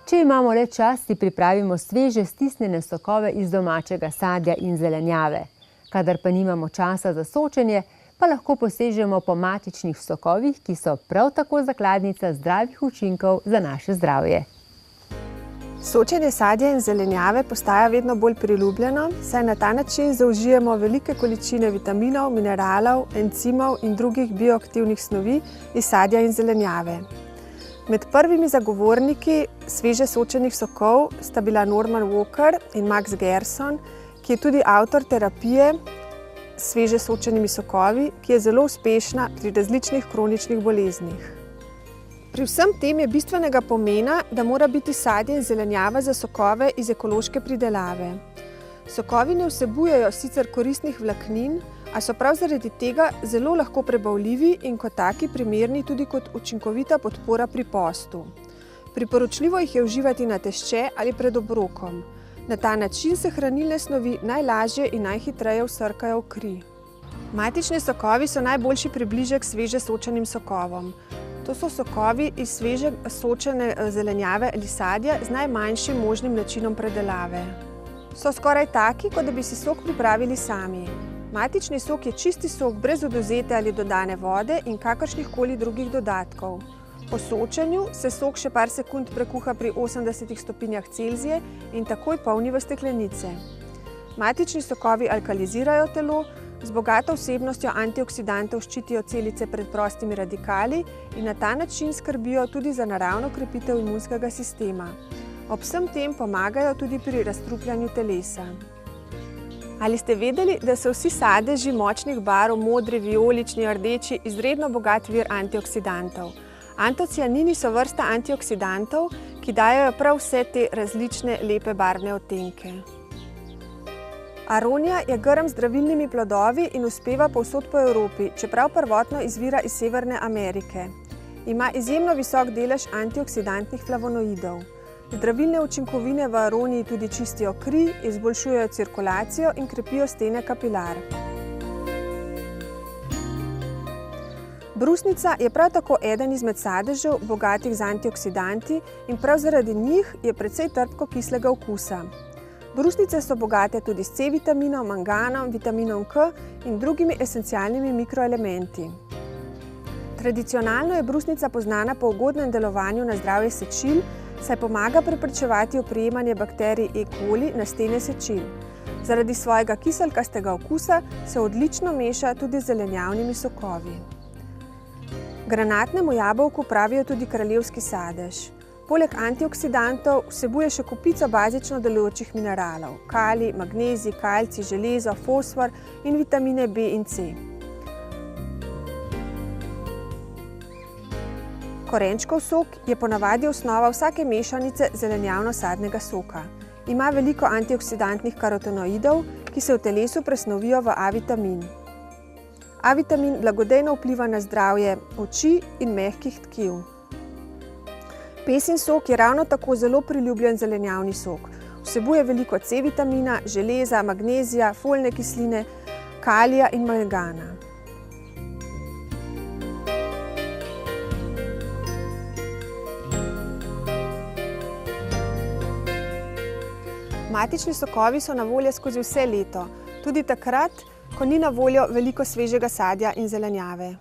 Če imamo le čas, si pripravimo sveže stisnjene sokove iz domačega sadja in zelenjave. Kadar pa nimamo časa za sočenje, pa lahko posežemo po matičnih sokovih, ki so prav tako zakladnica zdravih učinkov za naše zdravje. Sočenje sadja in zelenjave postaja vedno bolj priljubljeno, saj na ta način zaužijemo velike količine vitaminov, mineralov, encimov in drugih bioaktivnih snovi iz sadja in zelenjave. Med prvimi zagovorniki sveže sočenih sokov sta bila Norman Walker in Max Gerson, ki je tudi avtor terapije s sveže sočenimi sokovi, ki je zelo uspešna pri različnih kroničnih boleznih. Pri vsem tem je bistvenega pomena, da mora biti sadje in zelenjava za sokove iz ekološke pridelave. Sokovi ne vsebujejo sicer koristnih vlaknin, a so prav zaradi tega zelo lahko prebavljivi in kot taki primerni tudi kot učinkovita podpora pri postu. Priporočljivo jih je uživati na tešče ali pred obrokom. Na ta način se hranilne snovi najlažje in najhitreje vsrkajo v kri. Matični sokovi so najboljši približek sveže sočenim sokovom. To so sokovi iz sveže sočene zelenjave ali sadja z najmanjšim možnim načinom predelave. So skoraj taki, kot da bi si sok pripravili sami. Matični sok je čisti sok brez odvzete ali dodane vode in kakršnihkoli drugih dodatkov. Po sočenju se sok še par sekund prekuha pri 80 stopinjah Celzije in takoj polni v steklenice. Matični sokovi alkalizirajo telo, z bogato vsebnostjo antioksidantov ščitijo celice pred prostimi radikali in na ta način skrbijo tudi za naravno krepitev imunskega sistema. Ob vsem tem pomagajo tudi pri razstrupljanju telesa. Ali ste vedeli, da so vsi sadeži močnih barv, modri, vijolični, rdeči, izredno bogat vir antioksidantov? Antocianini so vrsta antioksidantov, ki dajejo prav vse te različne lepe barvne odtenke. Aronija je grm z zdravilnimi plodovi in uspeva povsod po Evropi, čeprav prvotno izvira iz Severne Amerike. Ima izjemno visok delež antioksidantnih flavonoidov. Zdravilne učinkovine v aroniji tudi čistijo kri, izboljšujejo cirkulacijo in krepijo stene kapilar. Brusnica je prav tako eden izmed sadežev, bogatih z antioksidanti in prav zaradi njih je precej trpko-kislega okusa. Brusnice so bogate tudi s C vitaminom, manganom, vitaminom K in drugimi esencialnimi mikroelementi. Tradicionalno je brusnica poznana po ugodnem delovanju na zdravje sečil, saj pomaga preprečevati oprijemanje bakterij E. coli na stene sečil. Zaradi svojega kiselkastega okusa se odlično meša tudi z zelenjavnimi sokovi. Granatnemu jabolku pravijo tudi kraljevski sadež. Poleg antioksidantov vsebuje še kopico bazično delujočih mineralov: kalij, magnezij, kalcij, železo, fosfor in vitamine B in C. Korenčkov sok je ponavadi osnova vsake mešanice zelenjavno-sadnega soka. Ima veliko antioksidantnih karotenoidov, ki se v telesu presnovijo v A-vitamin. A-vitamin blagodejno vpliva na zdravje oči in mehkih tkiv. Pesin sok je ravno tako zelo priljubljen zelenjavni sok. Vsebuje veliko C vitamina, železa, magnezija, folne kisline, kalija in mangana. Matični sokovi so na voljo skozi vse leto, tudi takrat, ko ni na voljo veliko svežega sadja in zelenjave.